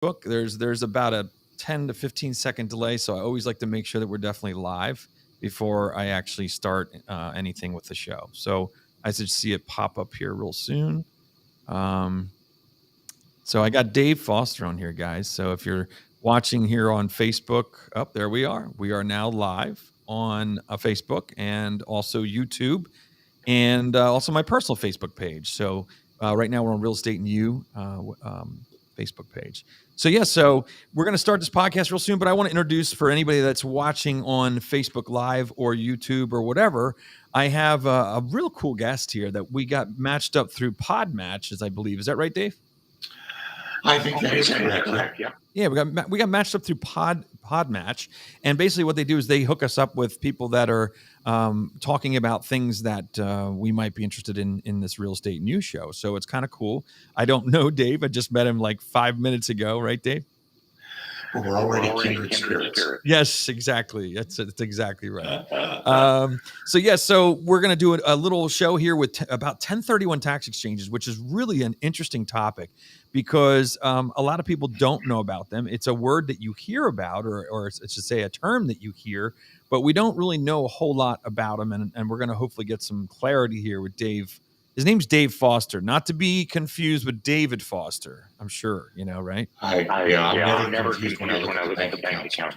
book, there's about a 10 to 15-second delay, so I always like to make sure that we're definitely live before I actually start anything with the show. So I should see it pop up here real soon. So I got Dave Foster on here, guys. So if you're watching here on Facebook, there we are. We are now live on Facebook and also YouTube, and also my personal Facebook page. So right now we're on Real Estate and You Facebook page. So we're going to start this podcast real soon, but I want to introduce, for anybody that's watching on Facebook Live or YouTube or whatever, I have a real cool guest here that we got matched up through Podmatch, as I believe. Is that right, Dave? I think that is correct. Yeah, we got matched up through Podmatch, and basically what they do is they hook us up with people that are talking about things that we might be interested in this Real Estate News show. So it's kind of cool. I don't know Dave. I just met him like 5 minutes ago, right, Dave? But we're already kindred spirits. Yes, exactly. That's exactly right. So we're going to do a little show here with about 1031 tax exchanges, which is really an interesting topic because a lot of people don't know about them. It's a word that you hear about, or I should say a term that you hear, but we don't really know a whole lot about them. And we're going to hopefully get some clarity here with Dave. His name's Dave Foster, not to be confused with David Foster. I'm sure, right? I'm never confused when I look at the bank account.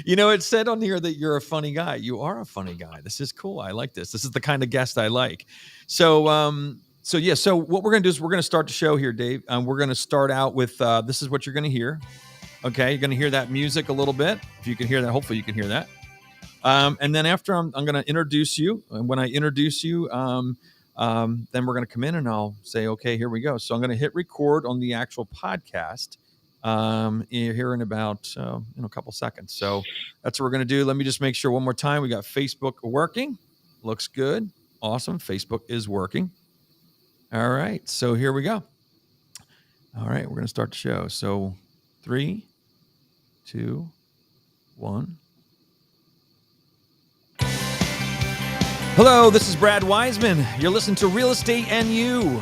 It said on here that you're a funny guy. You are a funny guy. This is cool. I like this. This is the kind of guest I like. So what we're going to do is we're going to start the show here, Dave. We're going to start out with this is what you're going to hear. Okay, you're going to hear that music a little bit. If you can hear that, hopefully you can hear that. And then after I'm going to introduce you. And when I introduce you, then we're going to come in and I'll say, okay, here we go. So I'm going to hit record on the actual podcast here in about a couple seconds. So that's what we're going to do. Let me just make sure one more time. We got Facebook working. Looks good. Awesome. Facebook is working. All right. So here we go. All right. We're going to start the show. So 3, 2, 1. Hello, this is Brad Wiseman. You're listening to Real Estate and You.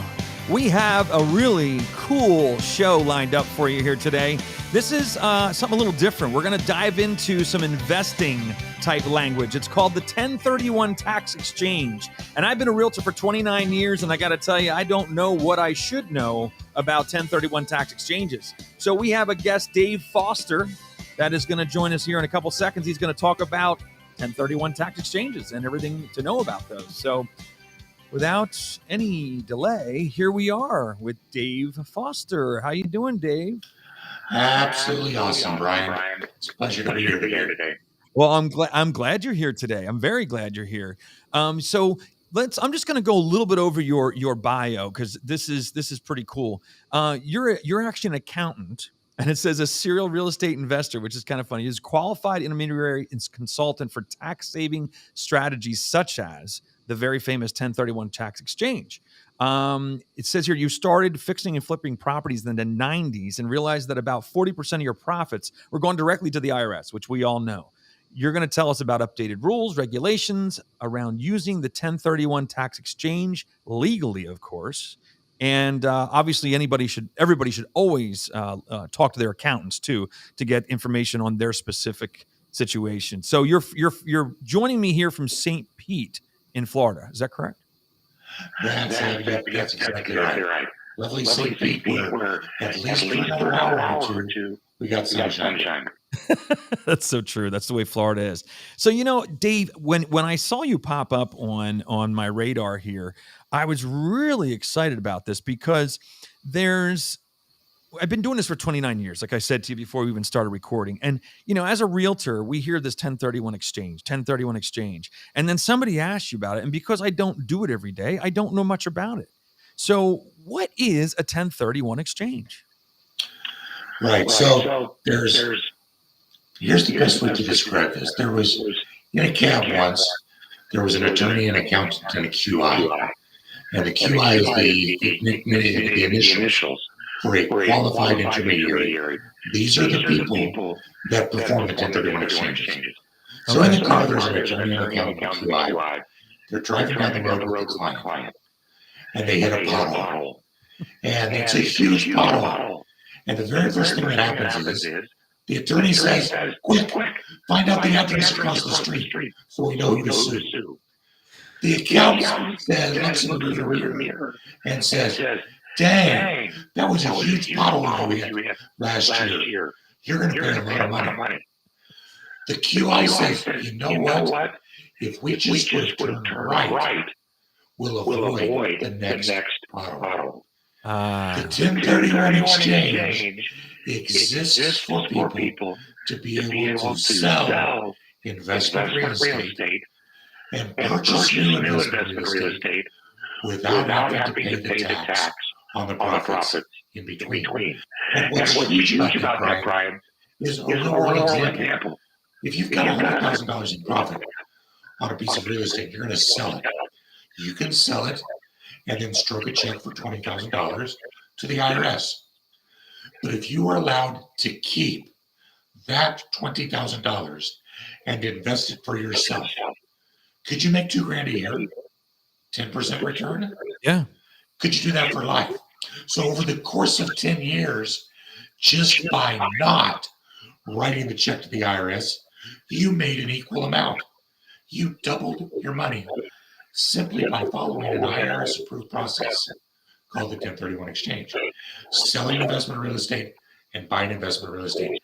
We have a really cool show lined up for you here today. This is something a little different. We're going to dive into some investing type language. It's called the 1031 Tax Exchange. And I've been a realtor for 29 years, and I got to tell you, I don't know what I should know about 1031 tax exchanges. So we have a guest, Dave Foster, that is going to join us here in a couple seconds. He's going to talk about 1031 tax exchanges and everything to know about those. So without any delay, here we are with Dave Foster. How you doing, Dave? Absolutely awesome, Brian. It's a pleasure to be here today. Well, I'm glad you're here today. I'm very glad you're here. I'm just going to go a little bit over your bio because this is pretty cool. You're actually an accountant. And it says a serial real estate investor, which is kind of funny. He's qualified intermediary and consultant for tax saving strategies such as the very famous 1031 tax exchange. It says here you started fixing and flipping properties in the 90s and realized that about 40% of your profits were going directly to the IRS, which we all know. You're going to tell us about updated rules, regulations around using the 1031 tax exchange legally, of course. And obviously, everybody should always talk to their accountants too to get information on their specific situation. So you're joining me here from St. Pete in Florida. Is that correct? That's exactly right. Lovely St. Pete. We're at least for another hour or two. We got sunshine. That's so true. That's the way Florida is. So, Dave, when I saw you pop up on my radar here, I was really excited about this because I've been doing this for 29 years, like I said to you before we even started recording. And, as a realtor, we hear this 1031 exchange. And then somebody asks you about it. And because I don't do it every day, I don't know much about it. So what is a 1031 exchange? Right. So here's the best way to describe this. There was in a cab once, there was an attorney, an accountant, and a QI. And the QI is the initials for a qualified intermediary. These are the people that perform the 1031 exchanges. So in the car, there's an attorney, an accountant, and QI. They're driving down the road with a client, and they hit a pothole. And it's a huge pothole. And the very first thing that happens is the attorney says, quick, find out the address across the street so we know who to sue. The accountant says, looks in the rearview mirror and says, dang, that was a huge pothole we had last year. You're going to pay a lot of money. The QI says, you know what? If we just would have turned right, we'll avoid the next pothole. The 1031 exchange exists for people to be able to sell investment real estate and purchase new investment real estate without having to pay the tax on the profits in between. And what's huge about that, Brian, is a real world example. If you've got $100,000 in profit on a piece of real estate, you're going to sell it. You can sell it and then stroke a check for $20,000 to the IRS. But if you were allowed to keep that $20,000 and invest it for yourself, could you make $2,000 a year? 10% return? Yeah. Could you do that for life? So over the course of 10 years, just by not writing the check to the IRS, you made an equal amount. You doubled your money simply by following an IRS-approved process called the 1031 exchange, selling investment real estate and buying investment real estate.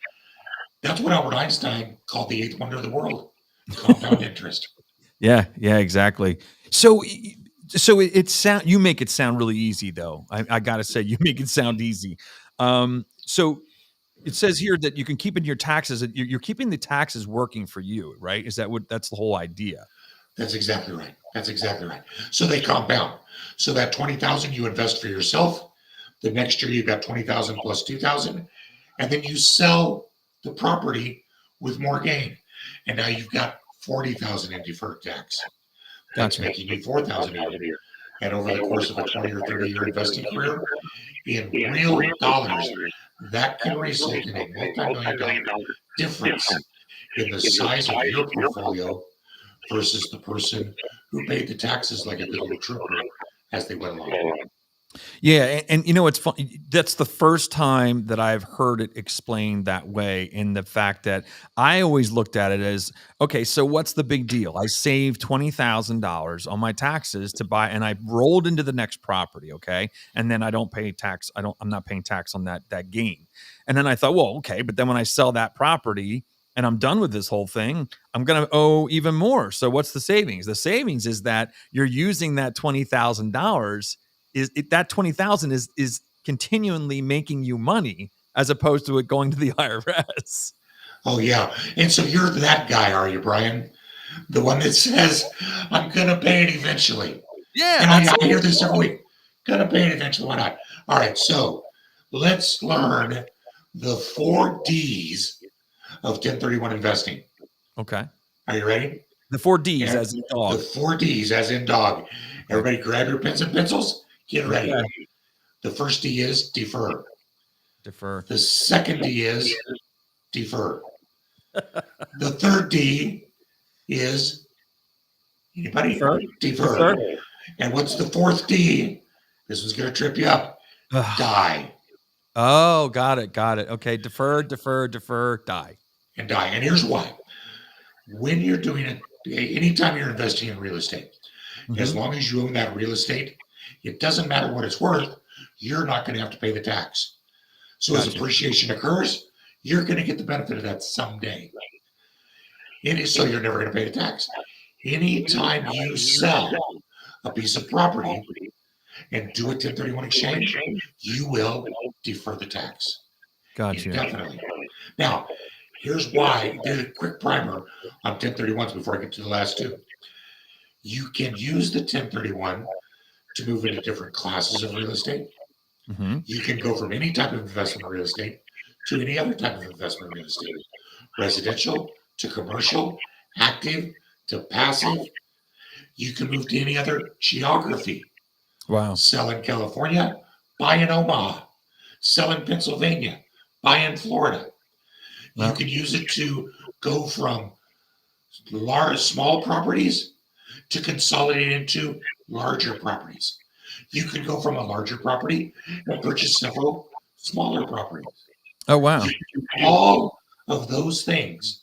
That's what Albert Einstein called the eighth wonder of the world, compound interest. Yeah, exactly. So you make it sound really easy, though. I gotta say, you make it sound easy. So it says here that you can keep in your taxes. You're keeping the taxes working for you, right? That's the whole idea? That's exactly right. So they compound. So that 20,000 you invest for yourself. The next year you've got 20,000 plus 2,000, and then you sell the property with more gain, and now you've got 40,000 in deferred tax. That's making you 4,000 a year. And over the course of a 20 or 30 year investing career, in real dollars, that can result in a multi-million dollar difference in the size of your portfolio versus the person who paid the taxes like a good little trooper as they went along. Yeah, and it's funny. That's the first time that I've heard it explained that way, in the fact that I always looked at it as, okay, so what's the big deal? I saved $20,000 on my taxes to buy, and I rolled into the next property, okay? And then I don't pay tax. I'm not paying tax on that gain. And then I thought, well, okay, but then when I sell that property and I'm done with this whole thing, I'm going to owe even more. So what's the savings? The savings is that you're using that $20,000. That 20,000 is continually making you money, as opposed to it going to the IRS. Oh yeah, and so you're that guy, are you, Brian? The one that says, "I'm gonna pay it eventually." Yeah, and I hear this every week. Gonna pay it eventually. Why not? All right, so let's learn the 4 Ds of 1031 investing. Okay. Are you ready? The 4 Ds as in dog. The 4 Ds as in dog. Everybody grab your pens and pencils. Get ready. Okay. The first D is defer. The second D is defer. The third D is, anybody? Defer. And what's the fourth D? This one's going to trip you up. Die. Oh, got it. Okay, defer, die. And die. And here's why. When you're doing it, anytime you're investing in real estate, as long as you own that real estate, it doesn't matter what it's worth, you're not going to have to pay the tax. So as appreciation occurs, you're going to get the benefit of that someday. So you're never going to pay the tax. Anytime you sell a piece of property and do a 1031 exchange, you will defer the tax. Gotcha. Definitely. Now, here's why. There's a quick primer on 1031s before I get to the last two. You can use the 1031 to move into different classes of real estate. You can go from any type of investment real estate to any other type of investment real estate. Residential to commercial, active to passive. You can move to any other geography. Wow. Sell in California, buy in Omaha. Sell in Pennsylvania, buy in Florida. You can use it to go from small properties to consolidate into larger properties. You can go from a larger property and purchase several smaller properties. Oh, wow. You can do all of those things,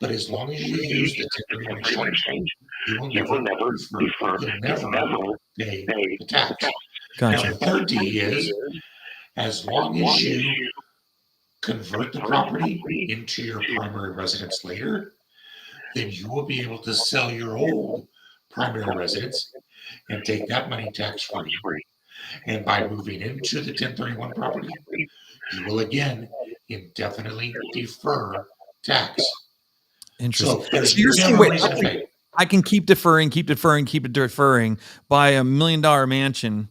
but as long as you use the 1031 exchange, you will never defer. You'll never pay the tax. Gotcha. Now, the third D is as long as you convert the property into your primary residence later, then you will be able to sell your old primary residence and take that money tax free. And by moving into the 1031 property, you will again indefinitely defer tax. Interesting. So there's So you're saying, never wait, reason to pay. I can keep deferring, buy $1 million mansion,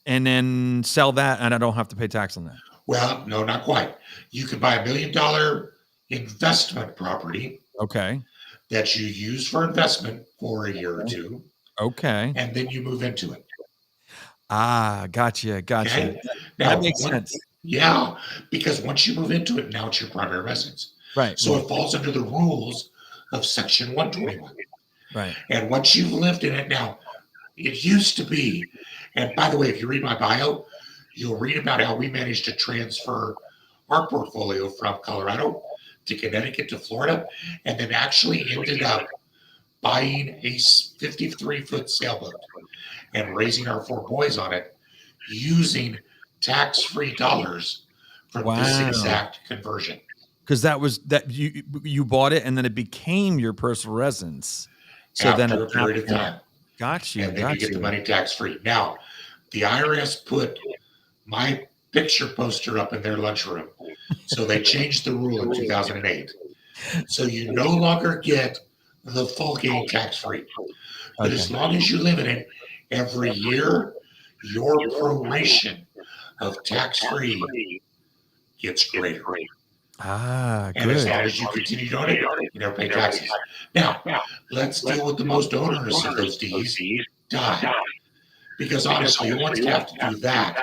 and then sell that, and I don't have to pay tax on that. Well, no, not quite. You can buy $1 million investment property Okay. that you use for investment for a year or two, Okay. and then you move into it. Ah, gotcha. Okay? Now, That makes sense. Yeah, because once you move into it, now it's your primary residence. Right. So it falls under the rules of Section 121. Right. And once you've lived in it, now, it used to be, and by the way, if you read my bio, you'll read about how we managed to transfer our portfolio from Colorado to Connecticut to Florida, and then actually ended up buying a 53-foot sailboat and raising our 4 boys on it using tax-free dollars from this Wow. exact conversion. Because that you bought it, and then it became your personal residence. So After then a period of time. Got you. And then you get the money tax-free. Now, the IRS put my picture poster up in their lunchroom. So they changed the rule in 2008. So you no longer get the full gain tax-free. But as long as you live in it, every year, your proration of tax-free gets greater. Ah, and as long as you continue to own it, you never pay taxes. Now, let's deal with the most onerous of those D's, die. Because honestly, who wants to have to do that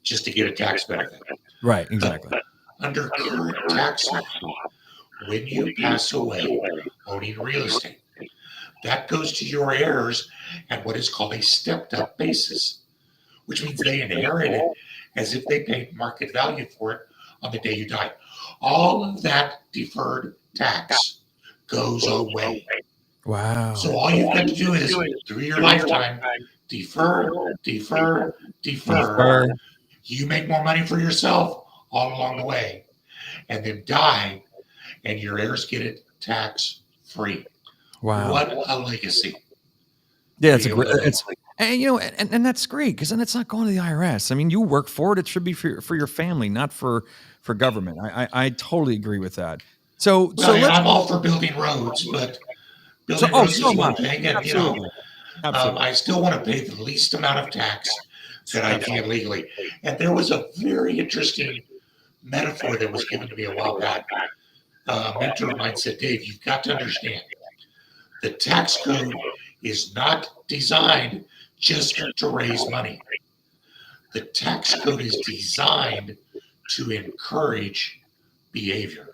just to get a tax benefit? Right, exactly. But under current tax law, when you pass away owning real estate, that goes to your heirs at what is called a stepped up basis, which means they inherit it as if they paid market value for it on the day you die. All of that deferred tax goes away. Wow. So all you've got to do is, through your lifetime, defer. You make more money for yourself all along the way, and then die, and your heirs get it tax free. Wow. What a legacy. Yeah, it's a great. And and that's great, because then it's not going to the IRS. I mean, you work for it; it should be for your family, not for government. I totally agree with that. So I'm all for building roads, but building roads is one thing, and I still want to pay the least amount of tax that I can legally. And there was a very interesting metaphor that was given to me a while back. A mentor of mine said, "Dave, you've got to understand, the tax code is not designed just to raise money. The tax code is designed to encourage behavior."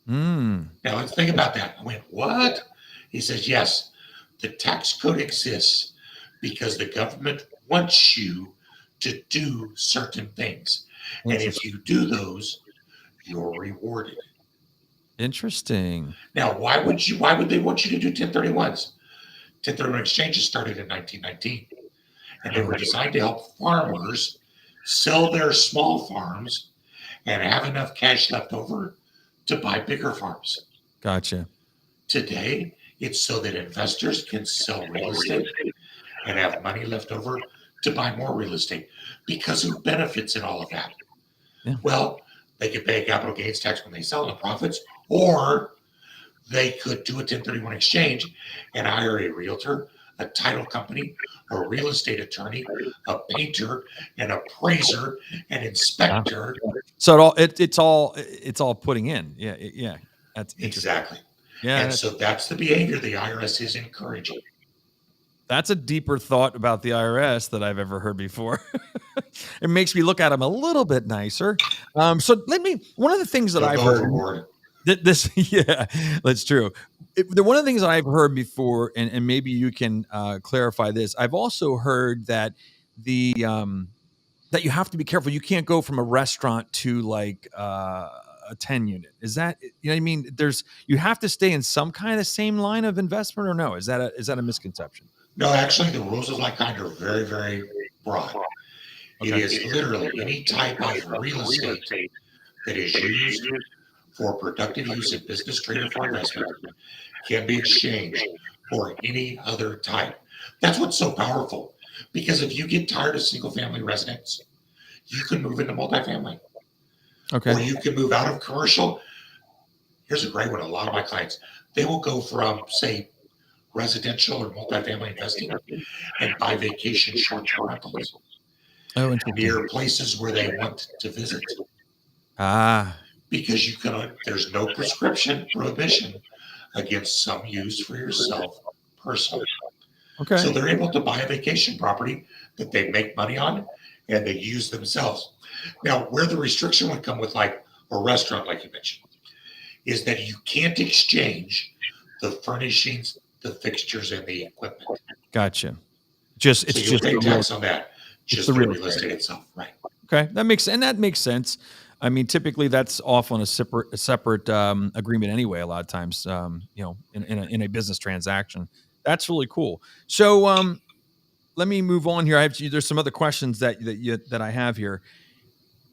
Now let's think about that. I went, what? He says, yes, the tax code exists because the government wants you to do certain things. And if you do those, you're rewarded. Interesting. Now, why would they want you to do 1031s? 1031 exchanges started in 1919, and they were designed to help farmers sell their small farms and have enough cash left over to buy bigger farms. Gotcha. Today, it's so that investors can sell real estate and have money left over to buy more real estate. Because who benefits in all of that? Yeah. Well, they could pay a capital gains tax when they sell the profits, or they could do a 1031 exchange and hire a realtor, a title company, a real estate attorney, a painter, an appraiser, an inspector. So it's all putting in. Yeah. That's exactly. Yeah. And so that's the behavior the IRS is encouraging. That's a deeper thought about the IRS that I've ever heard before. It makes me look at them a little bit nicer. One of the things that I've heard. Yeah, that's true. One of the things that I've heard before, and maybe you can clarify this. I've also heard that the that you have to be careful. You can't go from a restaurant to like a 10 unit. Is that, you know what I mean? You have to stay in some kind of same line of investment, or no? Is that a misconception? No, actually, the rules of like kind are very, very broad. It Okay. is literally any type of real estate that is used for productive use in business, trade, or for investment can be exchanged for any other type. That's what's so powerful. Because if you get tired of single family residence, you can move into multifamily. Okay. Or you can move out of commercial. Here's a great one. A lot of my clients, they will go from, say, residential or multifamily investing and buy vacation short-term rentals Oh, interesting. near places where they want to visit. Because there's no prescription prohibition against some use for yourself personally. Okay. So they're able to buy a vacation property that they make money on and they use themselves. Now, where the restriction would come with like a restaurant, like you mentioned, is that you can't exchange the furnishings, the fixtures, and the equipment. Gotcha. It's just pay tax on that. Just the real estate itself, right? Okay, that makes sense. I mean, typically that's off on a separate agreement anyway. A lot of times, in a business transaction, that's really cool. So let me move on here. There's some other questions that I have here.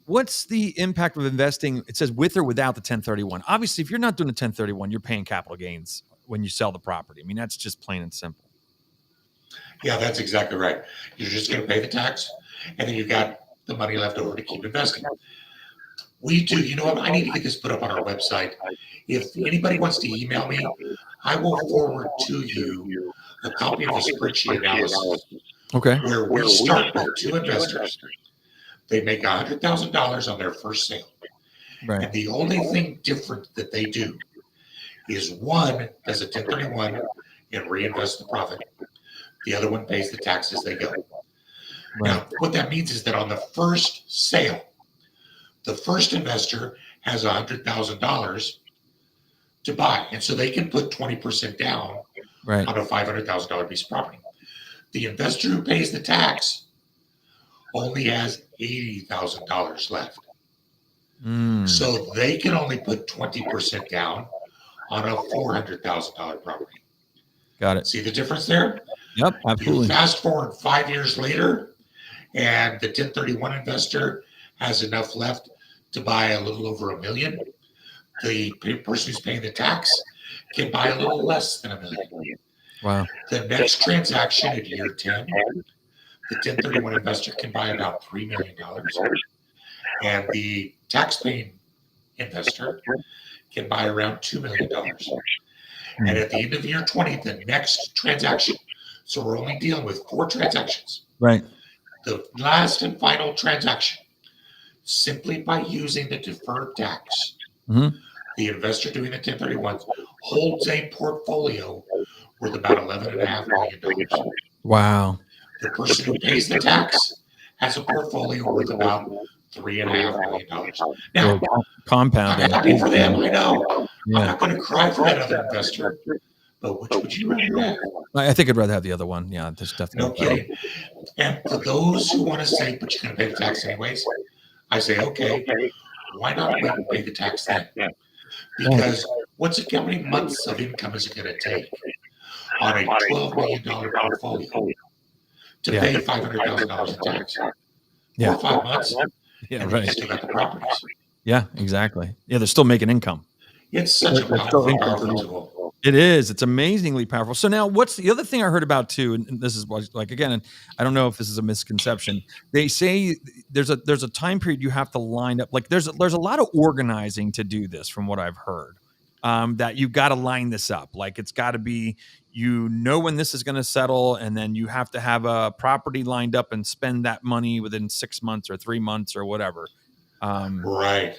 What's the impact of investing? It says with or without the 1031. Obviously, if you're not doing a 1031, you're paying capital gains when you sell the property. I mean, that's just plain and simple. Yeah, that's exactly right. You're just going to pay the tax, and then you've got the money left over to keep investing. We do. You know what? I need to get this put up on our website. If anybody wants to email me, I will forward to you a copy of a spreadsheet analysis. Okay. Where we start with two investors. They make $100,000 on their first sale. Right. And the only thing different that they do is one does a 1031 and reinvests the profit. The other one pays the tax as they go. Right. Now, what that means is that on the first sale, the first investor has $100,000 to buy. And so they can put 20% down on a $500,000 piece of property. The investor who pays the tax only has $80,000 left. So they can only put 20% down on a $400,000 property. Got it. See the difference there? Yep, absolutely. You fast forward 5 years later, and the 1031 investor has enough left to buy a little over $1 million. The person who's paying the tax can buy a little less than $1 million. Wow. The next transaction at year 10, the 1031 investor can buy about $3 million. And the tax-paying investor can buy around $2 million. And at the end of year 20, the next transaction, so we're only dealing with 4 transactions. Right. The last and final transaction, simply by using the deferred tax, the investor doing the 1031s holds a portfolio worth about $11.5 million. Wow. The person who pays the tax has a portfolio worth about $3.5 million. Now, compounding. I'm happy for them. I know. Yeah. I'm not going to cry for that other investor. But which would you rather have? I think I'd rather have the other one. Yeah, that's definitely. No kidding. And for those who want to say, but you're going to pay the tax anyways, I say, okay, why not wait and pay the tax then? Because how many months of income is it going to take on a $12 million portfolio to pay $500,000 in tax? 4 or 5 months. Yeah, and right. You still got the properties. Yeah, exactly. Yeah, they're still making income. It's such a powerful tool. It is. It's amazingly powerful. So now what's the other thing I heard about too, and this is like, again, and I don't know if this is a misconception. They say there's a time period you have to line up. Like there's a lot of organizing to do this from what I've heard, that you've got to line this up. Like it's got to be, when this is going to settle, and then you have to have a property lined up and spend that money within 6 months or 3 months or whatever. Right.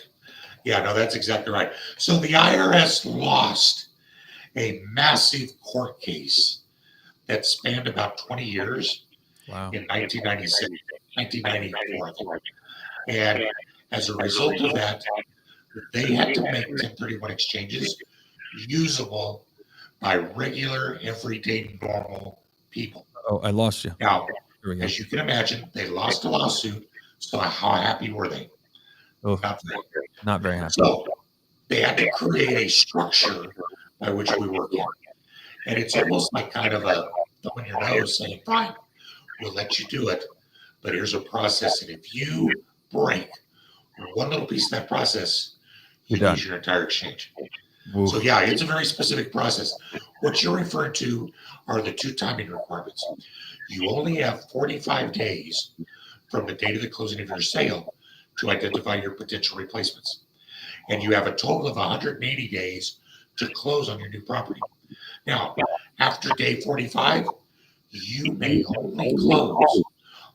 Yeah, no, that's exactly right. So the IRS lost a massive court case that spanned about 20 years. Wow. In 1996, 1994, I think. And as a result of that, they had to make 1031 exchanges usable by regular, everyday, normal people. Oh, I lost you. Now, as you can imagine, they lost a lawsuit, So how happy were they? Oh, Not very. not very happy. So they had to create a structure by which we work in. And it's almost like kind of a thumb in your nose saying, fine, we'll let you do it, but here's a process. And if you break one little piece of that process, you You're done. lose your entire exchange. Oof. So yeah, it's a very specific process. What you're referring to are the two timing requirements. You only have 45 days from the date of the closing of your sale to identify your potential replacements. And you have a total of 180 days to close on your new property. Now, after day 45, you may only close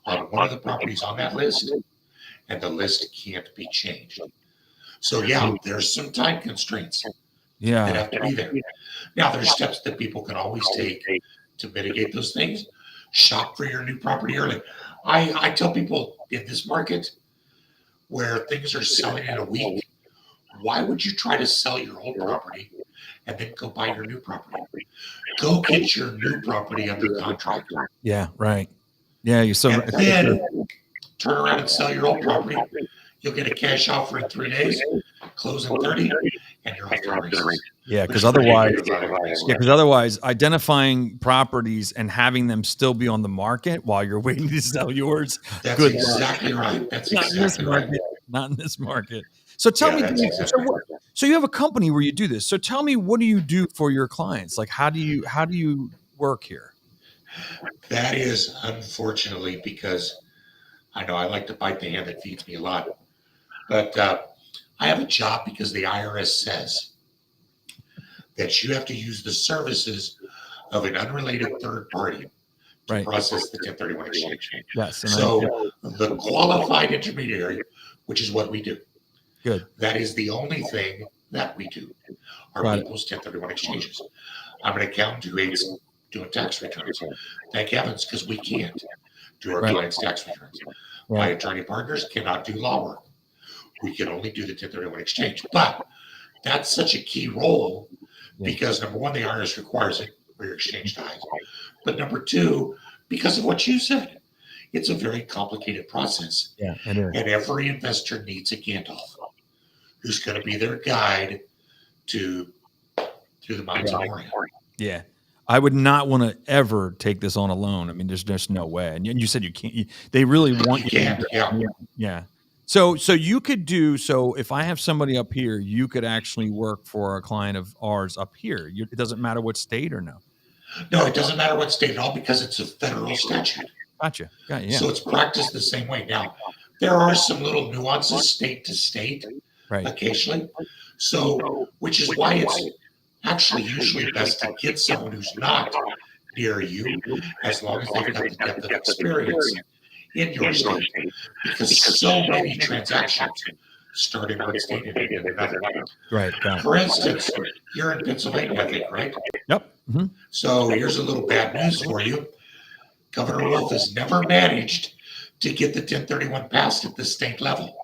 on one of the properties on that list, and the list can't be changed. So yeah, there's some time constraints that Yeah. have to be there. Now, there's steps that people can always take to mitigate those things. Shop for your new property early. I tell people in this market where things are selling in a week, why would you try to sell your old property and then go buy your new property? Go get your new property under contract. Yeah. Right. Yeah. You're so And then turn around and sell your old property. You'll get a cash offer in 3 days, close in 30, and you're off to the races. yeah. Because Which is pretty otherwise, good about it. yeah. Because otherwise, identifying properties and having them still be on the market while you're waiting to sell yours. That's Good. exactly right. That's Not in this exactly right. market. Not in this market. So tell Yeah, me, that's so, exactly what, so you have a company where you do this. So tell me, what do you do for your clients? Like, how do you work here? That is unfortunately because I know I like to bite the hand that feeds me a lot, but I have a job because the IRS says that you have to use the services of an unrelated third party to Right. process the 1031 exchange. Yes. And So the qualified intermediary, which is what we do, good. that is the only thing that we do, are Got it. people's 1031 exchanges. I'm an accountant who hates doing tax returns. Thank heavens, because we can't do our Right. clients' tax returns. My Right. attorney partners cannot do law work. We can only do the 1031 exchange. But that's such a key role Yeah. because number one, the IRS requires it for your exchange ties. But number two, because of what you said, it's a very complicated process. Yeah. It is. And every investor needs a Gandalf who's going to be their guide to through the mines of Moria. Yeah. I would not want to ever take this on alone. I mean, there's just no way. And you said you can't. They really want You can't, yeah. Yeah. So you could do so. If I have somebody up here, you could actually work for a client of ours up here. It doesn't matter what state or no. No, it doesn't matter what state at all because it's a federal statute. Gotcha. Got yeah. So it's practiced the same way. Now, there are some little nuances state to state Right. occasionally. So, which is why it's actually usually best to get someone who's not near you, as long as they've got the depth of experience in your state, because so many transactions start in one state and end in another. Right. Got it. For instance, you're in Pennsylvania, I think, right? Yep. Mhm. So here's a little bad news for you. Governor Wolf has never managed to get the 1031 passed at the state level.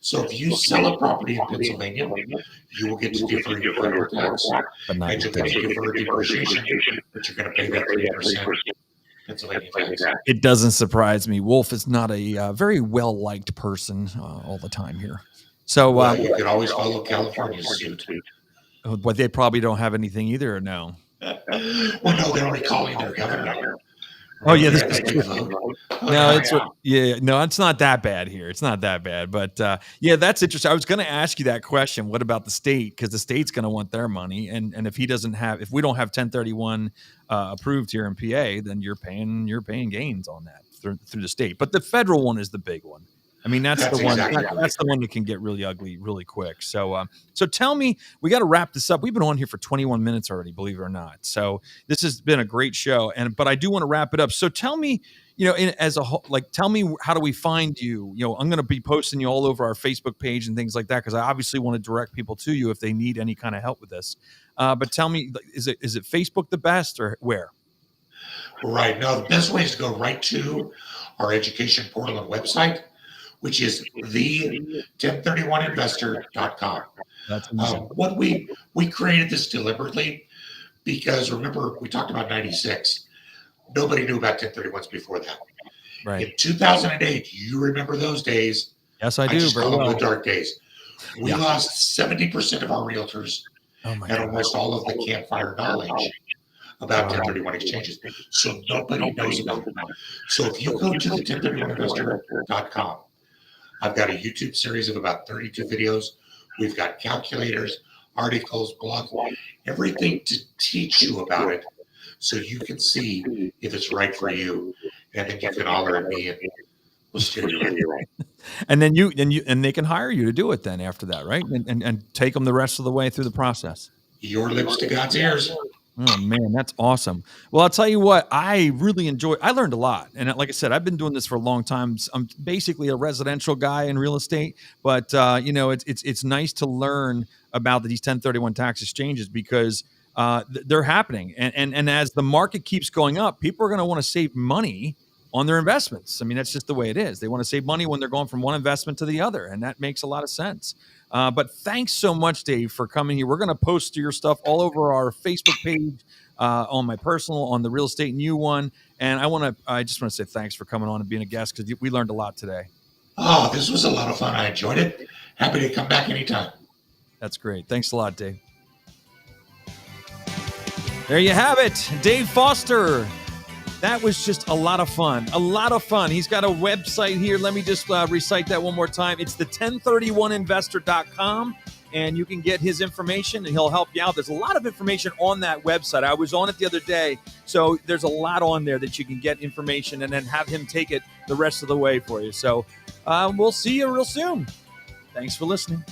So if you sell a property in Pennsylvania, you will get to defer your federal tax, But not and you'll get to defer depreciation, but you're going to pay that 3% Pennsylvania tax. It doesn't surprise me. Wolf is not a very well liked person all the time here. So, Well, you can always follow California's suit. but they probably don't have anything either, or no? Well, no, they're recalling their governor. Oh, yeah, this Remember is that true. big vote? Oh, No, yeah, it's yeah. no, it's not that bad here. It's not that bad, but yeah, that's interesting. I was going to ask you that question. What about the state? Because the state's going to want their money, and if we don't have 1031 approved here in PA, then you're paying gains on that through the state. But the federal one is the big one. I mean, that's the one. exactly right. That's the one that can get really ugly really quick. So, so tell me, we got to wrap this up. We've been on here for 21 minutes already, believe it or not. So this has been a great show, but I do want to wrap it up. So tell me, as a whole, tell me, how do we find you? I'm going to be posting you all over our Facebook page and things like that, because I obviously want to direct people to you if they need any kind of help with this. But tell me, is it Facebook the best, or where? Right. No, the best way is to go right to our education portal and website, which is the1031investor.com. That's amazing. What we created this deliberately because remember we talked about 96. Nobody knew about 1031s before that. Right. In 2008, you remember those days? Yes, I I do. just Very call them well. the dark days. We lost 70% of our realtors Oh my and God. almost all of the campfire knowledge about 1031 exchanges. So nobody knows about it. So if you go to the 1031investor.com, I've got a YouTube series of about 32 videos. We've got calculators, articles, blogs, everything to teach you about it so you can see if it's right for you. And then you can holler at me and we'll steer you right. And then and they can hire you to do it then after that, right? And take them the rest of the way through the process. Your lips to God's ears. Oh man, that's awesome. Well, I'll tell you what, I learned a lot. And like I said, I've been doing this for a long time. I'm basically a residential guy in real estate, but it's nice to learn about these 1031 tax exchanges because they're happening. And as the market keeps going up, people are going to want to save money on their investments. I mean, that's just the way it is. They want to save money when they're going from one investment to the other, and that makes a lot of sense. But thanks so much, Dave, for coming here. We're going to post your stuff all over our Facebook page, on my personal, on the Real Estate New one. And I just want to say thanks for coming on and being a guest because we learned a lot today. Oh, this was a lot of fun. I enjoyed it. Happy to come back anytime. That's great. Thanks a lot, Dave. There you have it, Dave Foster. That was just a lot of fun. A lot of fun. He's got a website here. Let me just recite that one more time. It's the 1031investor.com, and you can get his information, and he'll help you out. There's a lot of information on that website. I was on it the other day, so there's a lot on there that you can get information and then have him take it the rest of the way for you. So we'll see you real soon. Thanks for listening.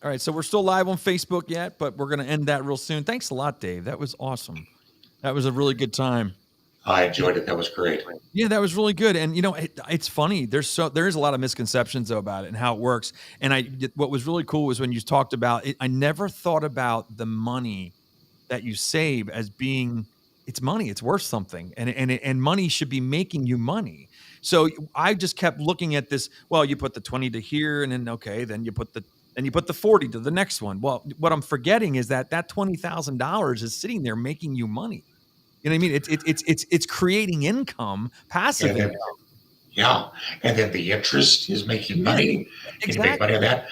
All right, so we're still live on Facebook yet, but we're going to end that real soon. Thanks a lot, Dave. That was awesome. That was a really good time. I enjoyed it. That was great. Yeah, that was really good. And it's funny. There is a lot of misconceptions though about it and how it works. And what was really cool was when you talked about it. I never thought about the money that you save as being it's money. It's worth something, and money should be making you money. So I just kept looking at this. Well, you put the 20 to here, and then then you put the 40 to the next one. Well, what I'm forgetting is that $20,000 is sitting there making you money. You know what I mean? It's creating income, passive income. Yeah, and then the interest is making money. Exactly. And you make money on that.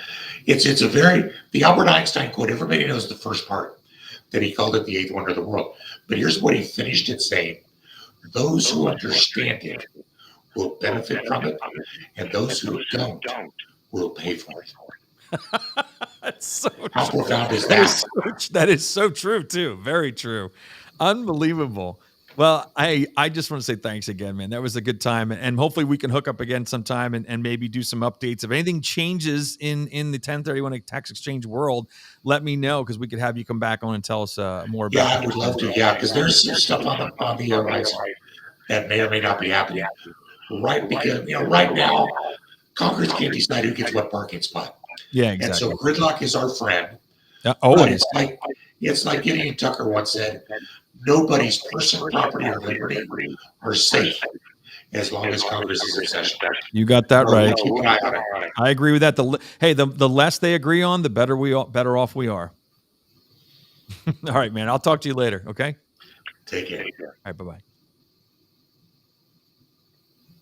It's the Albert Einstein quote. Everybody knows the first part that he called it the eighth wonder of the world. But here's what he finished it saying: "Those who understand it will benefit from it, and those who don't will pay for it." That's so How true. profound is that? That is so true too. Very true. Unbelievable. Well, I just want to say thanks again, man. That was a good time. And hopefully we can hook up again sometime and maybe do some updates. If anything changes in the 1031 tax exchange world, let me know because we could have you come back on and tell us more about it. Yeah, I would love to. Yeah, because there's some stuff on the horizon that may or may not be happening. Right, because right now, Congress can't decide who gets what parking spot. Yeah, exactly. And so gridlock is our friend. But it's like Gideon Tucker once said, nobody's person, property, or liberty are safe as long as Congress is in session. You got that right. Keep an eye on it. I agree with that. The less they agree on, the better off we are. All right, man. I'll talk to you later. Okay. Take care. All right. Bye-bye.